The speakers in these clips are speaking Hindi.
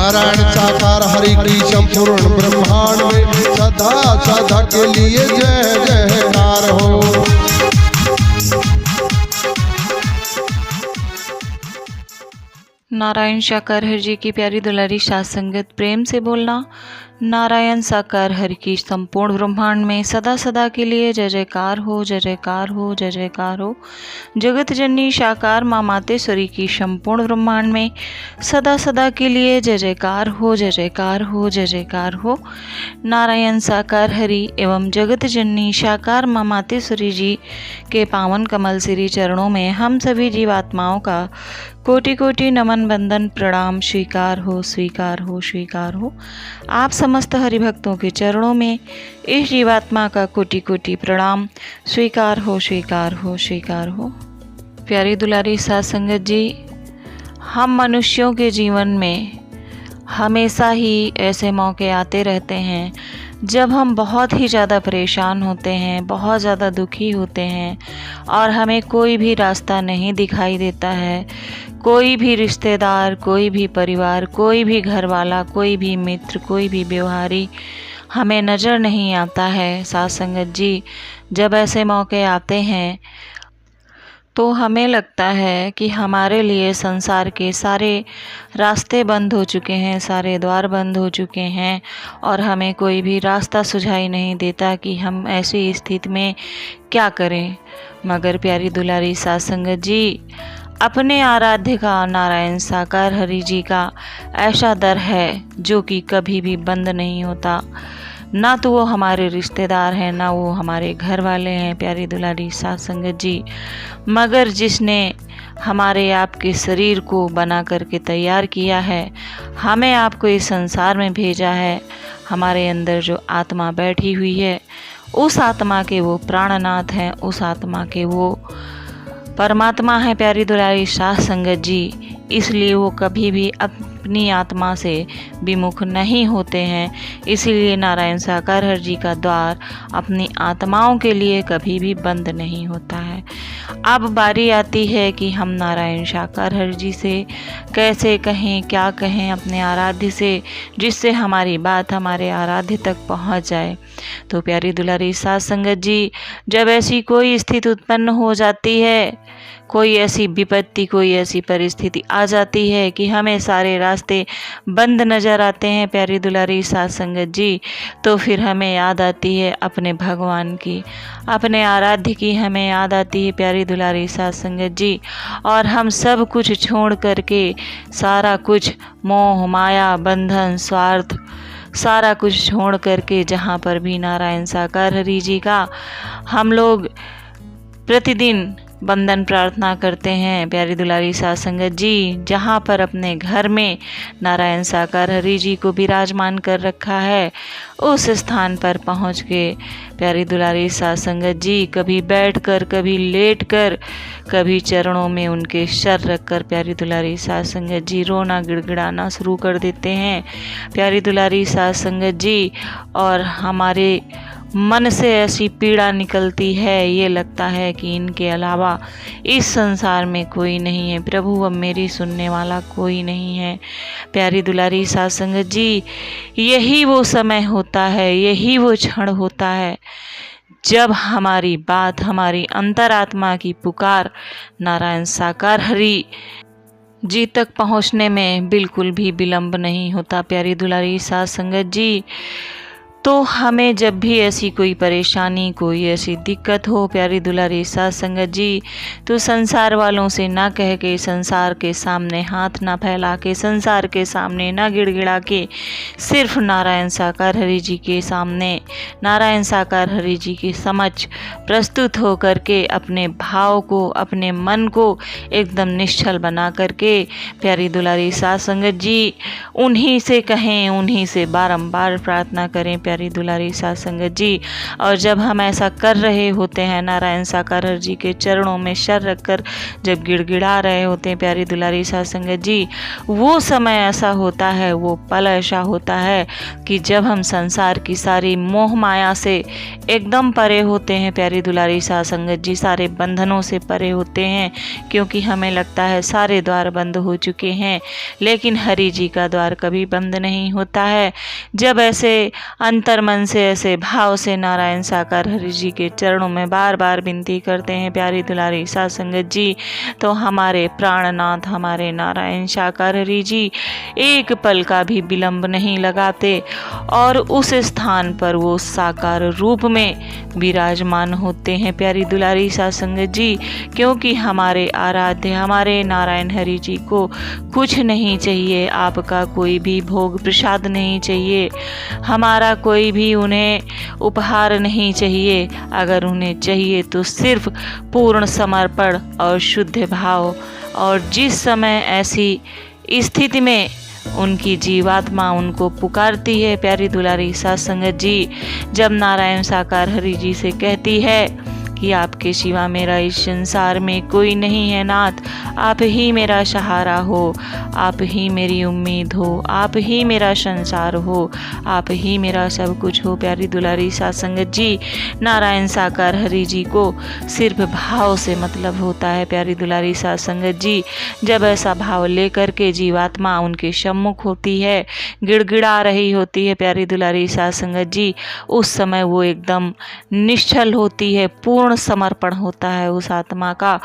नारायण साकार हरि की संपूर्ण ब्रह्मांड में सदा सदा के लिए जय जयकार हो। नारायण साकार हरि जी की प्यारी दुलारी साथ संगत प्रेम से बोलना। नारायण साकार हरि की संपूर्ण ब्रह्मांड में सदा सदा के लिए जय जयकार हो, जय जयकार हो, जय जयकार हो। जगत जननी साकार माँ मातेश्वरी की संपूर्ण ब्रह्मांड में सदा सदा के लिए जय जयकार हो, जय जयकार हो, जय जयकार हो। नारायण साकार हरि एवं जगत जननी साकार माँ मातेश्वरी जी के पावन कमल श्री चरणों में हम सभी जीवात्माओं का कोटि कोटि नमन बंदन प्रणाम स्वीकार हो, स्वीकार हो, स्वीकार हो। आप समस्त हरिभक्तों के चरणों में इस जीवात्मा का कोटि कोटि प्रणाम स्वीकार हो, स्वीकार हो, स्वीकार हो। प्यारी दुलारी साथ संगत जी, हम मनुष्यों के जीवन में हमेशा ही ऐसे मौके आते रहते हैं जब हम बहुत ही ज़्यादा परेशान होते हैं, बहुत ज़्यादा दुखी होते हैं और हमें कोई भी रास्ता नहीं दिखाई देता है। कोई भी रिश्तेदार, कोई भी परिवार, कोई भी घर वाला, कोई भी मित्र, कोई भी व्यवहारी हमें नज़र नहीं आता है। साथ संगत जी, जब ऐसे मौके आते हैं तो हमें लगता है कि हमारे लिए संसार के सारे रास्ते बंद हो चुके हैं, सारे द्वार बंद हो चुके हैं और हमें कोई भी रास्ता सुझाई नहीं देता कि हम ऐसी स्थिति में क्या करें। मगर प्यारी दुलारी साथ संगत जी, अपने आराध्य का नारायण साकार हरि जी का ऐसा दर है जो कि कभी भी बंद नहीं होता। ना तो वो हमारे रिश्तेदार हैं, ना वो हमारे घर वाले हैं प्यारी दुलारी साथ संगत जी, मगर जिसने हमारे आपके शरीर को बना करके तैयार किया है, हमें आपको इस संसार में भेजा है, हमारे अंदर जो आत्मा बैठी हुई है, उस आत्मा के वो प्राणनाथ हैं, उस आत्मा के वो परमात्मा है प्यारी दुलारी साथ संगत जी। इसलिए वो कभी भी अपनी आत्मा से विमुख नहीं होते हैं। इसीलिए नारायण साकार हरि जी का द्वार अपनी आत्माओं के लिए कभी भी बंद नहीं होता है। अब बारी आती है कि हम नारायण साकार हरि जी से कैसे कहें, क्या कहें अपने आराध्य से, जिससे हमारी बात हमारे आराध्य तक पहुंच जाए। तो प्यारी दुलारी साथ संगत जी, जब ऐसी कोई स्थिति उत्पन्न हो जाती है, कोई ऐसी विपत्ति, कोई ऐसी परिस्थिति आ जाती है कि हमें सारे रास्ते बंद नज़र आते हैं प्यारी दुलारी साथ संगत जी, तो फिर हमें याद आती है अपने भगवान की, अपने आराध्य की हमें याद आती है प्यारी दुलारी साथ संगत जी। और हम सब कुछ छोड़ करके, सारा कुछ मोह माया बंधन स्वार्थ सारा कुछ छोड़ करके जहाँ पर भी नारायण साकार हरि जी का हम लोग प्रतिदिन वंदन प्रार्थना करते हैं प्यारी दुलारी साथ संगत जी, जहाँ पर अपने घर में नारायण साकार हरि जी को विराजमान कर रखा है, उस स्थान पर पहुँच के प्यारी दुलारी साथ संगत जी कभी बैठकर, कभी लेटकर, कभी चरणों में उनके सर रखकर प्यारी दुलारी साथ संगत जी रोना गिड़गिड़ाना शुरू कर देते हैं प्यारी दुलारी साथ संगत जी। और हमारे मन से ऐसी पीड़ा निकलती है, ये लगता है कि इनके अलावा इस संसार में कोई नहीं है प्रभु, अब मेरी सुनने वाला कोई नहीं है प्यारी दुलारी साथ संगत जी। यही वो समय होता है, यही वो क्षण होता है जब हमारी बात, हमारी अंतरात्मा की पुकार नारायण साकार हरि जी तक पहुँचने में बिल्कुल भी विलंब नहीं होता प्यारी दुलारी साथ संगत जी। तो हमें जब भी ऐसी कोई परेशानी, कोई ऐसी दिक्कत हो प्यारी दुलारी साथ संगत जी, तो संसार वालों से ना कह के, संसार के सामने हाथ ना फैला के, संसार के सामने ना गिड़गिड़ा के, सिर्फ नारायण साकार हरि जी के सामने, नारायण साकार हरि जी के समक्ष प्रस्तुत हो करके अपने भाव को, अपने मन को एकदम निश्चल बना करके प्यारी दुलारी साथ संगत जी उन्हीं से कहें, उन्हीं से बारंबार प्रार्थना करें प्यारी दुलारी साध संगत जी। और जब हम ऐसा कर रहे होते हैं, नारायण साकार हर जी के चरणों में सर रखकर जब गिड़गिड़ा रहे होते हैं प्यारी दुलारी साध संगत जी, वो समय ऐसा होता है, वो पल ऐसा होता है कि जब हम संसार की सारी मोह माया से एकदम परे होते हैं प्यारी दुलारी साध संगत जी, सारे बंधनों से परे होते हैं, क्योंकि हमें लगता है सारे द्वार बंद हो चुके हैं। लेकिन हरि जी का द्वार कभी बंद नहीं होता है। जब ऐसे अंतर्मन से, ऐसे भाव से नारायण साकार हरि जी के चरणों में बार बार विनती करते हैं प्यारी दुलारी साध संगत जी, तो हमारे प्राणनाथ, हमारे नारायण साकार हरि जी एक पल का भी विलंब नहीं लगाते और उस स्थान पर वो साकार रूप में विराजमान होते हैं प्यारी दुलारी साध संगत जी। क्योंकि हमारे आराध्य, हमारे नारायण हरि जी को कुछ नहीं चाहिए, आपका कोई भी भोग प्रसाद नहीं चाहिए, हमारा कोई भी उन्हें उपहार नहीं चाहिए। अगर उन्हें चाहिए तो सिर्फ पूर्ण समर्पण और शुद्ध भाव। और जिस समय ऐसी स्थिति में उनकी जीवात्मा उनको पुकारती है प्यारी दुलारी साध संगत जी, जब नारायण साकार हरि जी से कहती है कि आपके सिवा मेरा इस संसार में कोई नहीं है नाथ, आप ही मेरा सहारा हो, आप ही मेरी उम्मीद हो, आप ही मेरा संसार हो, आप ही मेरा सब कुछ हो प्यारी दुलारी साध संगत जी। नारायण साकार हरि जी को सिर्फ भाव से मतलब होता है प्यारी दुलारी साध संगत जी। जब ऐसा भाव लेकर के जीवात्मा उनके सम्मुख होती है, गिड़गिड़ा रही होती है प्यारी दुलारी साध संगत जी, उस समय वो एकदम निश्चल होती है, पूर्ण समर्पण होता है उस आत्मा का।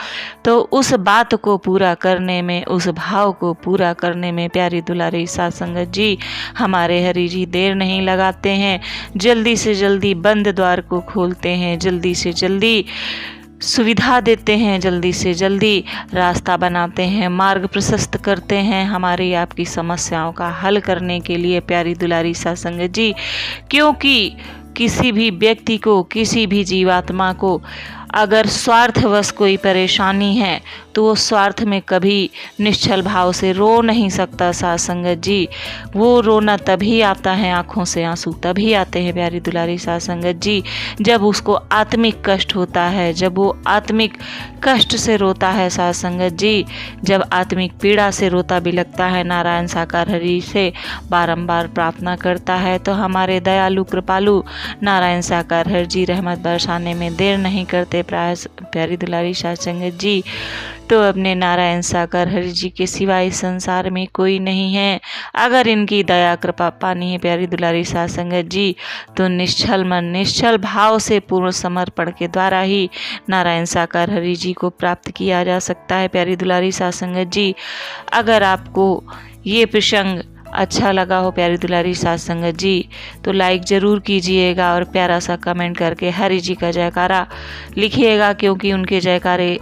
तो उस बात को पूरा करने में, उस भाव को पूरा करने में प्यारी दुलारी साध संगत जी हमारे हरि जी देर नहीं लगाते हैं। जल्दी से जल्दी बंद द्वार को खोलते हैं, जल्दी से जल्दी सुविधा देते हैं, जल्दी से जल्दी रास्ता बनाते हैं, मार्ग प्रशस्त करते हैं हमारी आपकी समस्याओं का हल करने के लिए प्यारी दुलारी साध संगत जी। क्योंकि किसी भी व्यक्ति को, किसी भी जीवात्मा को अगर स्वार्थवश कोई परेशानी है तो वो स्वार्थ में कभी निश्चल भाव से रो नहीं सकता साध संगत जी। वो रोना तभी आता है, आँखों से आंसू तभी आते हैं प्यारी दुलारी साध संगत जी, जब उसको आत्मिक कष्ट होता है, जब वो आत्मिक कष्ट से रोता है साध संगत जी, जब आत्मिक पीड़ा से रोता भी लगता है, नारायण साकार हरि से बारंबार प्रार्थना करता है, तो हमारे दयालु कृपालु नारायण साकार हरि जी रहमत बरसाने में देर नहीं करते प्यारी दुलारी साध संगत जी। तो अपने नारायण साकार हरि जी के सिवा इस संसार में कोई नहीं है। अगर इनकी दया कृपा पानी है प्यारी दुलारी साध संगत जी, तो निश्चल मन, निश्चल भाव से पूर्ण समर्पण के द्वारा ही नारायण साकार हरि जी को प्राप्त किया जा सकता है प्यारी दुलारी साध संगत जी। अगर आपको ये प्रसंग अच्छा लगा हो प्यारी दुलारी साध संगत जी, तो लाइक ज़रूर कीजिएगा और प्यारा सा कमेंट करके हरि जी का जयकारा लिखिएगा, क्योंकि उनके जयकारे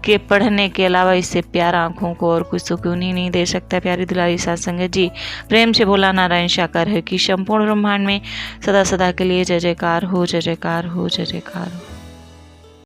के पढ़ने के अलावा इससे प्यारा आँखों को और कुछ सुकून ही नहीं दे सकता प्यारी दुलारी साध संगत जी। प्रेम से बोला नारायण साकार हरि की संपूर्ण ब्रह्मांड में सदा सदा के लिए जय जयकार हो, जय जयकार हो, जय जयकार हो।